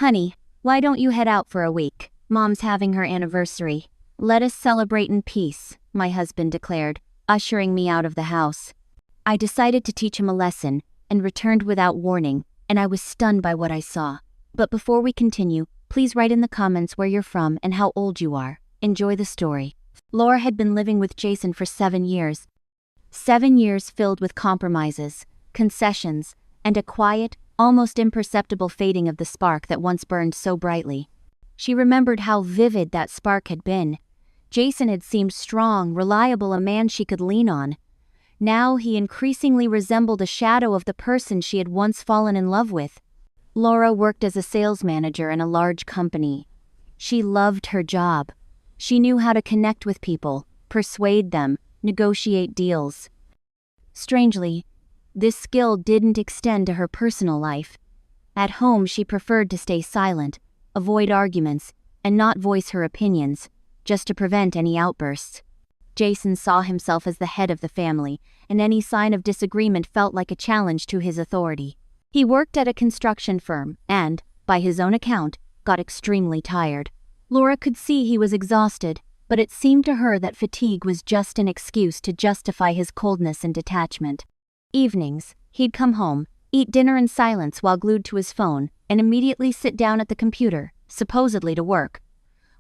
"Honey, why don't you head out for a week? Mom's having her anniversary. Let us celebrate in peace," my husband declared, ushering me out of the house. I decided to teach him a lesson, and returned without warning, and I was stunned by what I saw. But before we continue, please write in the comments where you're from and how old you are. Enjoy the story. Laura had been living with Jason for 7 years. 7 years filled with compromises, concessions, and a quiet, almost imperceptible fading of the spark that once burned so brightly. She remembered how vivid that spark had been. Jason had seemed strong, reliable, a man she could lean on. Now he increasingly resembled a shadow of the person she had once fallen in love with. Laura worked as a sales manager in a large company. She loved her job. She knew how to connect with people, persuade them, negotiate deals. Strangely, this skill didn't extend to her personal life. At home, she preferred to stay silent, avoid arguments, and not voice her opinions, just to prevent any outbursts. Jason saw himself as the head of the family, and any sign of disagreement felt like a challenge to his authority. He worked at a construction firm and, by his own account, got extremely tired. Laura could see he was exhausted, but it seemed to her that fatigue was just an excuse to justify his coldness and detachment. Evenings, he'd come home, eat dinner in silence while glued to his phone, and immediately sit down at the computer, supposedly to work.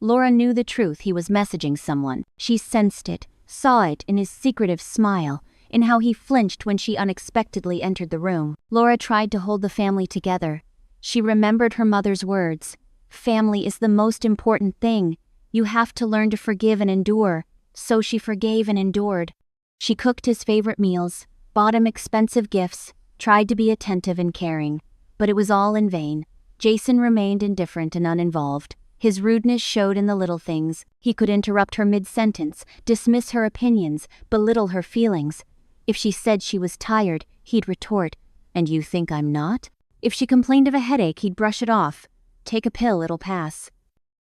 Laura knew the truth: he was messaging someone. She sensed it, saw it in his secretive smile, in how he flinched when she unexpectedly entered the room. Laura tried to hold the family together. She remembered her mother's words. "Family is the most important thing. You have to learn to forgive and endure." So she forgave and endured. She cooked his favorite meals, bought him expensive gifts, tried to be attentive and caring. But it was all in vain. Jason remained indifferent and uninvolved. His rudeness showed in the little things. He could interrupt her mid-sentence, dismiss her opinions, belittle her feelings. If she said she was tired, he'd retort, "And you think I'm not?" If she complained of a headache, he'd brush it off. "Take a pill, it'll pass."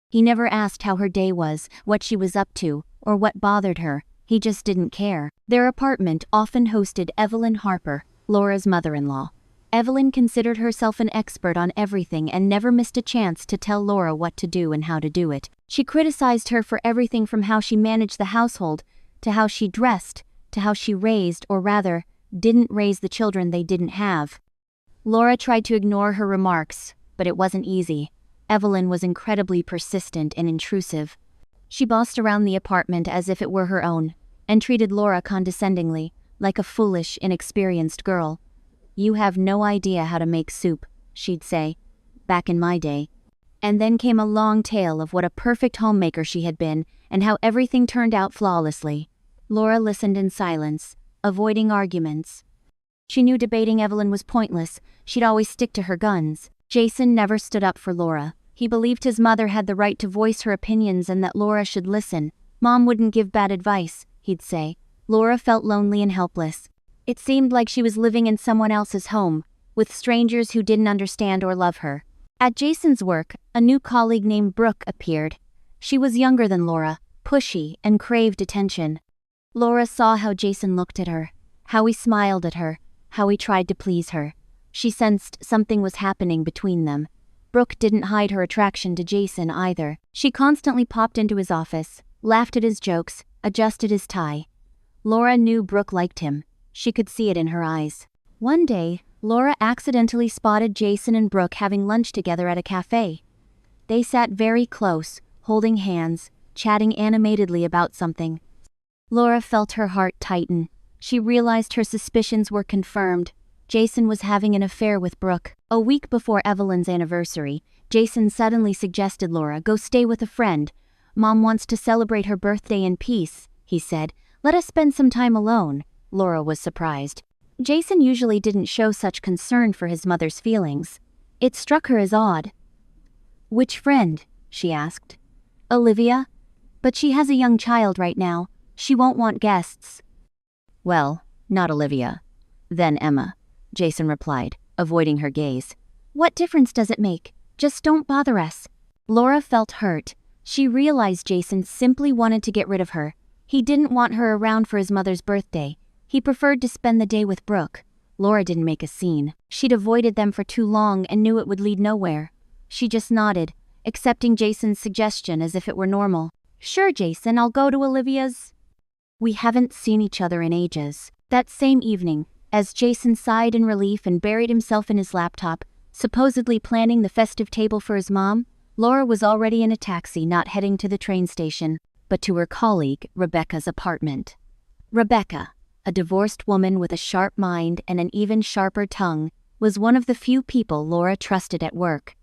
He never asked how her day was, what she was up to, or what bothered her. He just didn't care. Their apartment often hosted Evelyn Harper, Laura's mother-in-law. Evelyn considered herself an expert on everything and never missed a chance to tell Laura what to do and how to do it. She criticized her for everything from how she managed the household, to how she dressed, to how she raised, or rather, didn't raise the children they didn't have. Laura tried to ignore her remarks, but it wasn't easy. Evelyn was incredibly persistent and intrusive. She bossed around the apartment as if it were her own, and treated Laura condescendingly, like a foolish, inexperienced girl. "You have no idea how to make soup," she'd say, "back in my day." And then came a long tale of what a perfect homemaker she had been, and how everything turned out flawlessly. Laura listened in silence, avoiding arguments. She knew debating Evelyn was pointless. She'd always stick to her guns. Jason never stood up for Laura. He believed his mother had the right to voice her opinions and that Laura should listen. "Mom wouldn't give bad advice," he'd say. Laura felt lonely and helpless. It seemed like she was living in someone else's home, with strangers who didn't understand or love her. At Jason's work, a new colleague named Brooke appeared. She was younger than Laura, pushy, and craved attention. Laura saw how Jason looked at her, how he smiled at her, how he tried to please her. She sensed something was happening between them. Brooke didn't hide her attraction to Jason either. She constantly popped into his office, laughed at his jokes, adjusted his tie. Laura knew Brooke liked him. She could see it in her eyes. One day, Laura accidentally spotted Jason and Brooke having lunch together at a cafe. They sat very close, holding hands, chatting animatedly about something. Laura felt her heart tighten. She realized her suspicions were confirmed. Jason was having an affair with Brooke. A week before Evelyn's anniversary, Jason suddenly suggested Laura go stay with a friend. "Mom wants to celebrate her birthday in peace," he said. "Let us spend some time alone." Laura was surprised. Jason usually didn't show such concern for his mother's feelings. It struck her as odd. "Which friend?" she asked. "Olivia. But she has a young child right now. She won't want guests." "Well, not Olivia. Then Emma," Jason replied, avoiding her gaze. "What difference does it make? Just don't bother us." Laura felt hurt. She realized Jason simply wanted to get rid of her. He didn't want her around for his mother's birthday. He preferred to spend the day with Brooke. Laura didn't make a scene. She'd avoided them for too long and knew it would lead nowhere. She just nodded, accepting Jason's suggestion as if it were normal. Sure, Jason, I'll go to Olivia's. We haven't seen each other in ages. That same evening, as Jason sighed in relief and buried himself in his laptop, supposedly planning the festive table for his mom, Laura was already in a taxi, not heading to the train station, but to her colleague, Rebecca's apartment. Rebecca, a divorced woman with a sharp mind and an even sharper tongue, was one of the few people Laura trusted at work.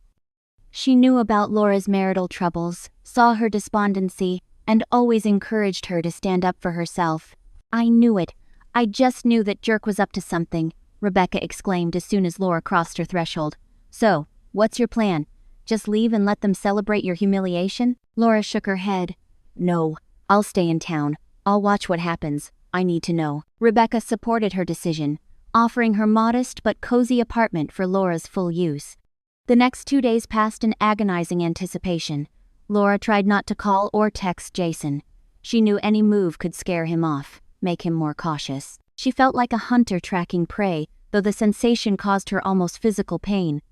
She knew about Laura's marital troubles, saw her despondency, and always encouraged her to stand up for herself. I knew it. I just knew that jerk was up to something, Rebecca exclaimed as soon as Laura crossed her threshold. So, what's your plan? Just leave and let them celebrate your humiliation? Laura shook her head. No, I'll stay in town. I'll watch what happens. I need to know. Rebecca supported her decision, offering her modest but cozy apartment for Laura's full use. The next 2 days passed in agonizing anticipation. Laura tried not to call or text Jason. She knew any move could scare him off, make him more cautious. She felt like a hunter tracking prey, though the sensation caused her almost physical pain.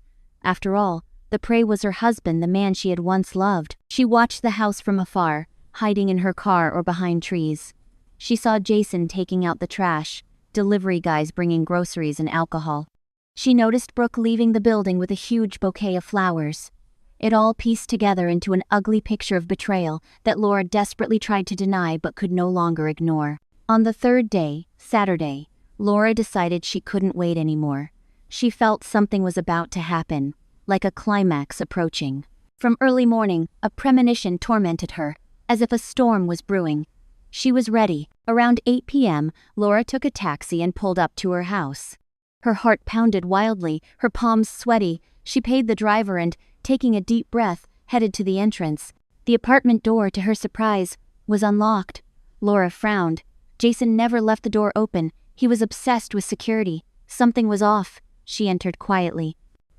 After all, the prey was her husband, the man she had once loved. She watched the house from afar, hiding in her car or behind trees. She saw Jason taking out the trash, delivery guys bringing groceries and alcohol. She noticed Brooke leaving the building with a huge bouquet of flowers. It all pieced together into an ugly picture of betrayal that Laura desperately tried to deny but could no longer ignore. On the third day, Saturday, Laura decided she couldn't wait anymore. She felt something was about to happen, like a climax approaching. From early morning, a premonition tormented her, as if a storm was brewing. She was ready. Around 8 p.m., Laura took a taxi and pulled up to her house. Her heart pounded wildly, her palms sweaty. She paid the driver and, taking a deep breath, headed to the entrance. The apartment door, to her surprise, was unlocked. Laura frowned. Jason never left the door open. He was obsessed with security. Something was off. She entered quietly.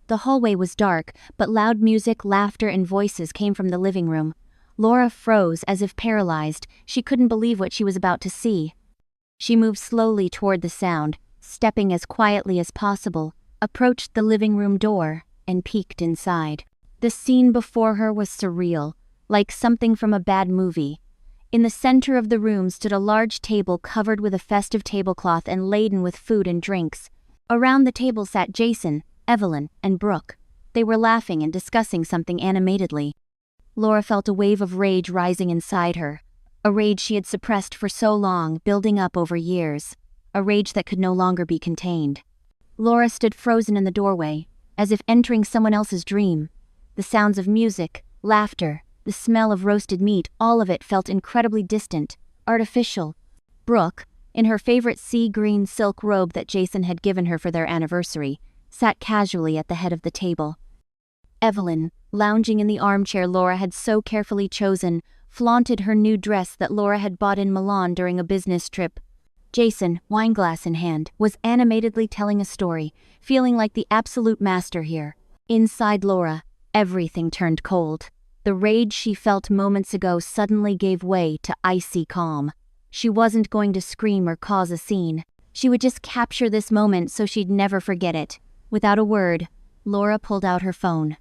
The hallway was dark, but loud music, laughter, and voices came from the living room. Laura froze, as if paralyzed. She couldn't believe what she was about to see. She moved slowly toward the sound, stepping as quietly as possible, approached the living room door, and peeked inside. The scene before her was surreal, like something from a bad movie. In the center of the room stood a large table covered with a festive tablecloth and laden with food and drinks. Around the table sat Jason, Evelyn, and Brooke. They were laughing and discussing something animatedly. Laura felt a wave of rage rising inside her, a rage she had suppressed for so long, building up over years, a rage that could no longer be contained. Laura stood frozen in the doorway, as if entering someone else's dream. The sounds of music, laughter, the smell of roasted meat, all of it felt incredibly distant, artificial. Brooke, in her favorite sea green silk robe that Jason had given her for their anniversary, sat casually at the head of the table. Evelyn, lounging in the armchair Laura had so carefully chosen, flaunted her new dress that Laura had bought in Milan during a business trip. Jason, wineglass in hand, was animatedly telling a story, feeling like the absolute master here. Inside Laura, everything turned cold. The rage she felt moments ago suddenly gave way to icy calm. She wasn't going to scream or cause a scene. She would just capture this moment so she'd never forget it. Without a word, Laura pulled out her phone.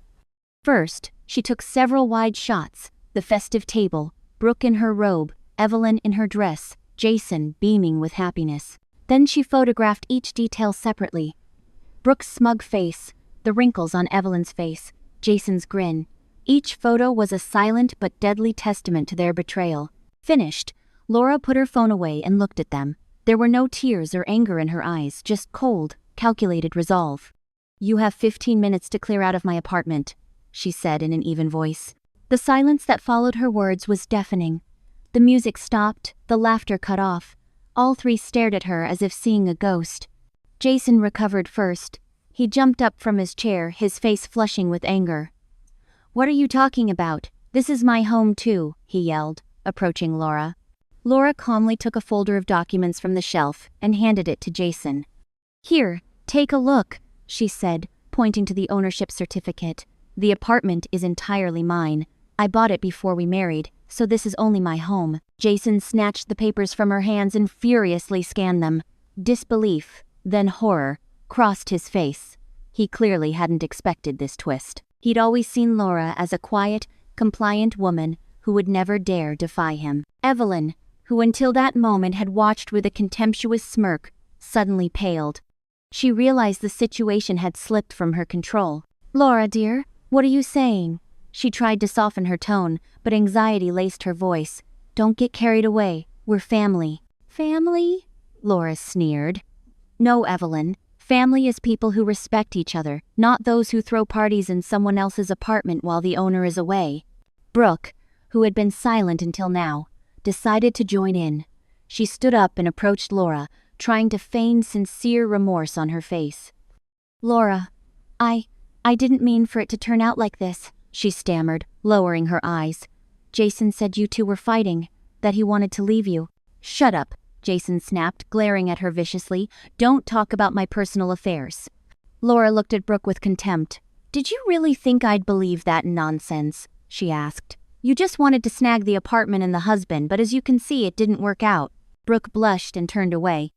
First, she took several wide shots, the festive table, Brooke in her robe, Evelyn in her dress, Jason beaming with happiness. Then she photographed each detail separately. Brooke's smug face, the wrinkles on Evelyn's face, Jason's grin. Each photo was a silent but deadly testament to their betrayal. Finished, Laura put her phone away and looked at them. There were no tears or anger in her eyes, just cold, calculated resolve. "You have 15 minutes to clear out of my apartment," she said in an even voice. The silence that followed her words was deafening. The music stopped, the laughter cut off. All three stared at her as if seeing a ghost. Jason recovered first. He jumped up from his chair, his face flushing with anger. "What are you talking about? This is my home too," he yelled, approaching Laura. Laura calmly took a folder of documents from the shelf and handed it to Jason. "Here, take a look," she said, pointing to the ownership certificate. "The apartment is entirely mine. I bought it before we married, so this is only my home." Jason snatched the papers from her hands and furiously scanned them. Disbelief, then horror, crossed his face. He clearly hadn't expected this twist. He'd always seen Laura as a quiet, compliant woman who would never dare defy him. Evelyn, who until that moment had watched with a contemptuous smirk, suddenly paled. She realized the situation had slipped from her control. "Laura, dear, what are you saying?" She tried to soften her tone, but anxiety laced her voice. "Don't get carried away. We're family." "Family?" Laura sneered. "No, Evelyn. Family is people who respect each other, not those who throw parties in someone else's apartment while the owner is away." Brooke, who had been silent until now, decided to join in. She stood up and approached Laura, trying to feign sincere remorse on her face. "Laura, I didn't mean for it to turn out like this," she stammered, lowering her eyes. "Jason said you two were fighting, that he wanted to leave you." "Shut up," Jason snapped, glaring at her viciously. "Don't talk about my personal affairs." Laura looked at Brooke with contempt. "Did you really think I'd believe that nonsense?" she asked. "You just wanted to snag the apartment and the husband, but as you can see, it didn't work out." Brooke blushed and turned away.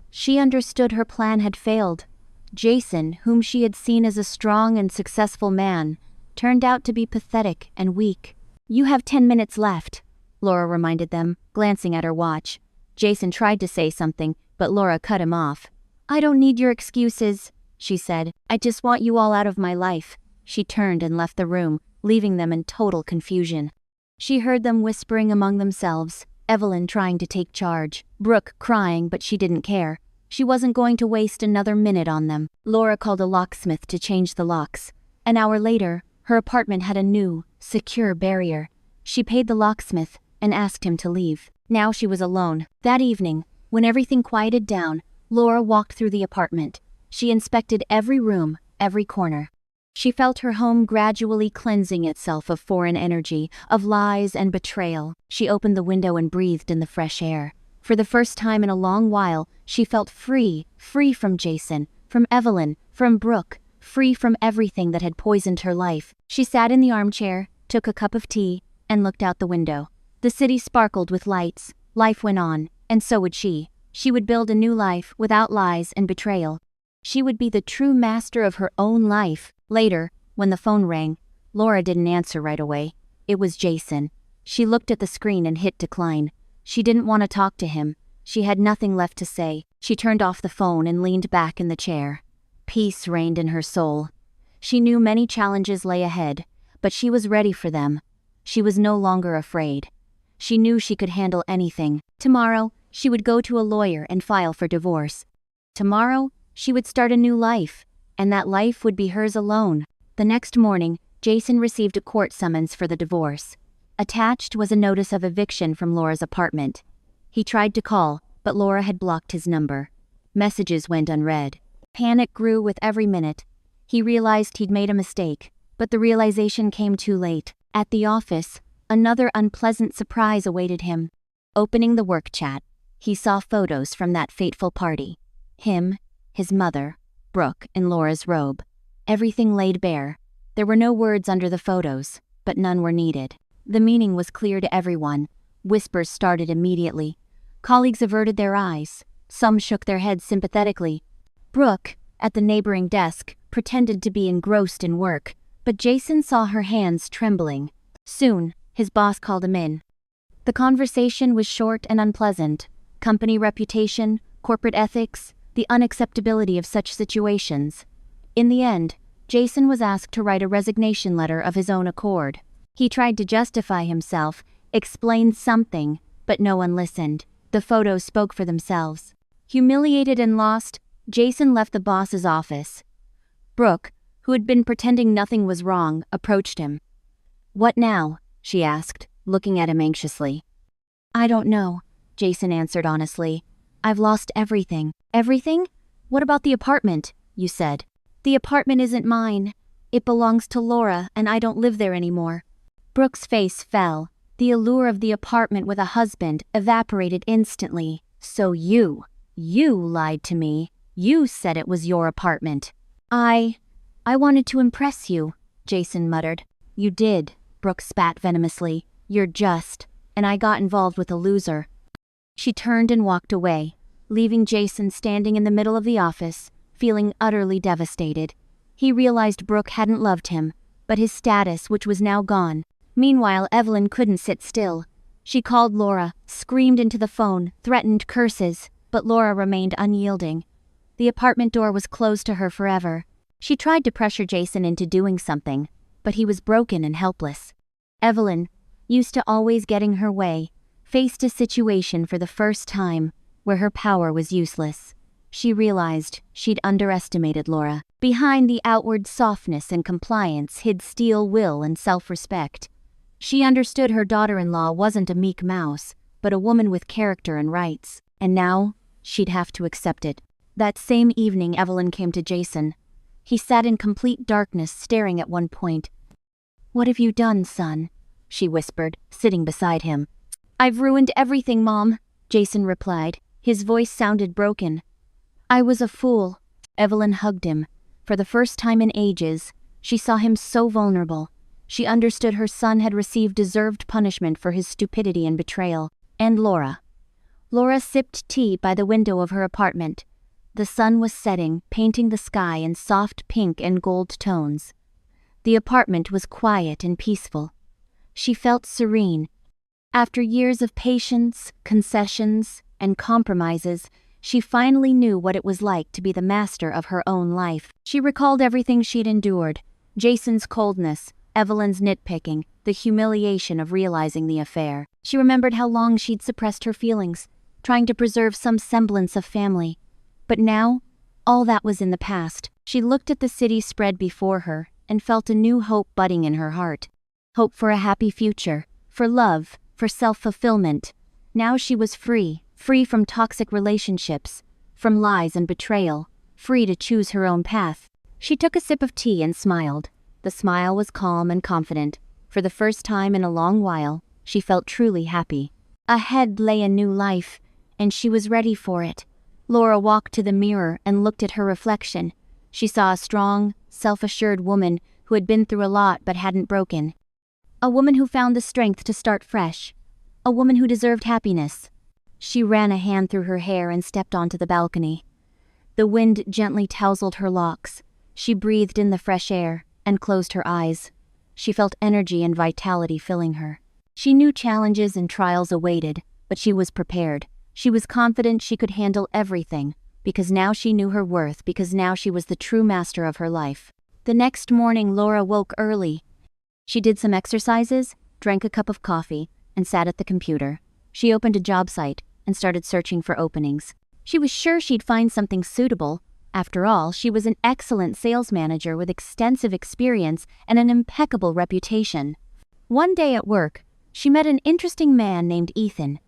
She understood her plan had failed. Jason, whom she had seen as a strong and successful man, turned out to be pathetic and weak. "You have 10 minutes left," Laura reminded them, glancing at her watch. Jason tried to say something, but Laura cut him off. "I don't need your excuses," she said. "I just want you all out of my life." She turned and left the room, leaving them in total confusion. She heard them whispering among themselves, Evelyn trying to take charge, Brooke crying, but she didn't care. She wasn't going to waste another minute on them. Laura called a locksmith to change the locks. An hour later, her apartment had a new, secure barrier. She paid the locksmith and asked him to leave. Now she was alone. That evening, when everything quieted down, Laura walked through the apartment. She inspected every room, every corner. She felt her home gradually cleansing itself of foreign energy, of lies and betrayal. She opened the window and breathed in the fresh air. For the first time in a long while, she felt free from Jason, from Evelyn, from Brooke, free from everything that had poisoned her life. She sat in the armchair, took a cup of tea, and looked out the window. The city sparkled with lights. Life went on, and so would she. She would build a new life without lies and betrayal. She would be the true master of her own life. Later, when the phone rang, Laura didn't answer right away. It was Jason. She looked at the screen and hit decline. She didn't want to talk to him. She had nothing left to say. She turned off the phone and leaned back in the chair. Peace reigned in her soul. She knew many challenges lay ahead, but she was ready for them. She was no longer afraid. She knew she could handle anything. Tomorrow, she would go to a lawyer and file for divorce. Tomorrow, she would start a new life, and that life would be hers alone. The next morning, Jason received a court summons for the divorce. Attached was a notice of eviction from Laura's apartment. He tried to call, but Laura had blocked his number. Messages went unread. Panic grew with every minute. He realized he'd made a mistake, but the realization came too late. At the office, another unpleasant surprise awaited him. Opening the work chat, he saw photos from that fateful party. Him, his mother, Brooke in Laura's robe. Everything laid bare. There were no words under the photos, but none were needed. The meaning was clear to everyone. Whispers started immediately. Colleagues averted their eyes. Some shook their heads sympathetically. Brooke, at the neighboring desk, pretended to be engrossed in work, but Jason saw her hands trembling. Soon, his boss called him in. The conversation was short and unpleasant. Company reputation, corporate ethics, the unacceptability of such situations. In the end, Jason was asked to write a resignation letter of his own accord. He tried to justify himself, explain something, but no one listened. The photos spoke for themselves. Humiliated and lost, Jason left the boss's office. Brooke, who had been pretending nothing was wrong, approached him. "What now?" she asked, looking at him anxiously. "I don't know," Jason answered honestly. "I've lost everything." "Everything? What about the apartment?" you said. "The apartment isn't mine. It belongs to Laura, and I don't live there anymore." Brooke's face fell. The allure of the apartment with a husband evaporated instantly. "So you lied to me. You said it was your apartment." I wanted to impress you," Jason muttered. "You did," Brooke spat venomously. "You're just, and I got involved with a loser." She turned and walked away, leaving Jason standing in the middle of the office, feeling utterly devastated. He realized Brooke hadn't loved him, but his status, which was now gone. Meanwhile, Evelyn couldn't sit still. She called Laura, screamed into the phone, threatened curses, but Laura remained unyielding. The apartment door was closed to her forever. She tried to pressure Jason into doing something, but he was broken and helpless. Evelyn, used to always getting her way, faced a situation for the first time where her power was useless. She realized she'd underestimated Laura. Behind the outward softness and compliance hid steel will and self-respect. She understood her daughter-in-law wasn't a meek mouse, but a woman with character and rights, and now she'd have to accept it. That same evening, Evelyn came to Jason. He sat in complete darkness, staring at one point. "What have you done, son?" she whispered, sitting beside him. "I've ruined everything, Mom," Jason replied. His voice sounded broken. "I was a fool." Evelyn hugged him. For the first time in ages, she saw him so vulnerable. She understood her son had received deserved punishment for his stupidity and betrayal. And Laura. Laura sipped tea by the window of her apartment. The sun was setting, painting the sky in soft pink and gold tones. The apartment was quiet and peaceful. She felt serene. After years of patience, concessions, and compromises, she finally knew what it was like to be the master of her own life. She recalled everything she'd endured: Jason's coldness, Evelyn's nitpicking, the humiliation of realizing the affair. She remembered how long she'd suppressed her feelings, trying to preserve some semblance of family. But now, all that was in the past. She looked at the city spread before her and felt a new hope budding in her heart. Hope for a happy future, for love, for self-fulfillment. Now she was free from toxic relationships, from lies and betrayal, free to choose her own path. She took a sip of tea and smiled. The smile was calm and confident. For the first time in a long while, she felt truly happy. Ahead lay a new life, and she was ready for it. Laura walked to the mirror and looked at her reflection. She saw a strong, self-assured woman who had been through a lot but hadn't broken. A woman who found the strength to start fresh. A woman who deserved happiness. She ran a hand through her hair and stepped onto the balcony. The wind gently tousled her locks. She breathed in the fresh air and closed her eyes. She felt energy and vitality filling her. She knew challenges and trials awaited, but she was prepared. She was confident she could handle everything, because now she knew her worth, because now she was the true master of her life. The next morning, Laura woke early. She did some exercises, drank a cup of coffee, and sat at the computer. She opened a job site and started searching for openings. She was sure she'd find something suitable. After all, she was an excellent sales manager with extensive experience and an impeccable reputation. One day at work, she met an interesting man named Ethan.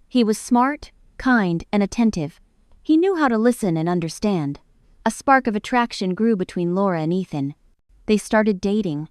He was smart, kind, and attentive. He knew how to listen and understand. A spark of attraction grew between Laura and Ethan. They started dating.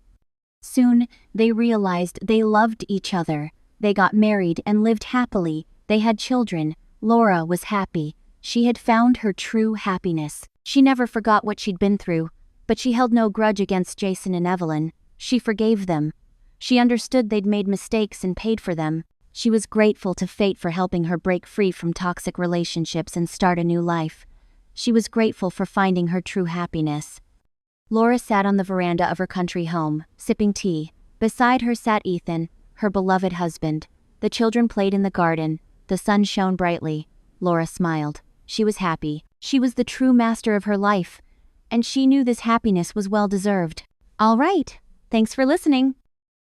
Soon, they realized they loved each other. They got married and lived happily. They had children. Laura was happy. She had found her true happiness. She never forgot what she'd been through, but she held no grudge against Jason and Evelyn. She forgave them. She understood they'd made mistakes and paid for them. She was grateful to fate for helping her break free from toxic relationships and start a new life. She was grateful for finding her true happiness. Laura sat on the veranda of her country home, sipping tea. Beside her sat Ethan, her beloved husband. The children played in the garden. The sun shone brightly. Laura smiled. She was happy. She was the true master of her life, and she knew this happiness was well deserved. All right, thanks for listening.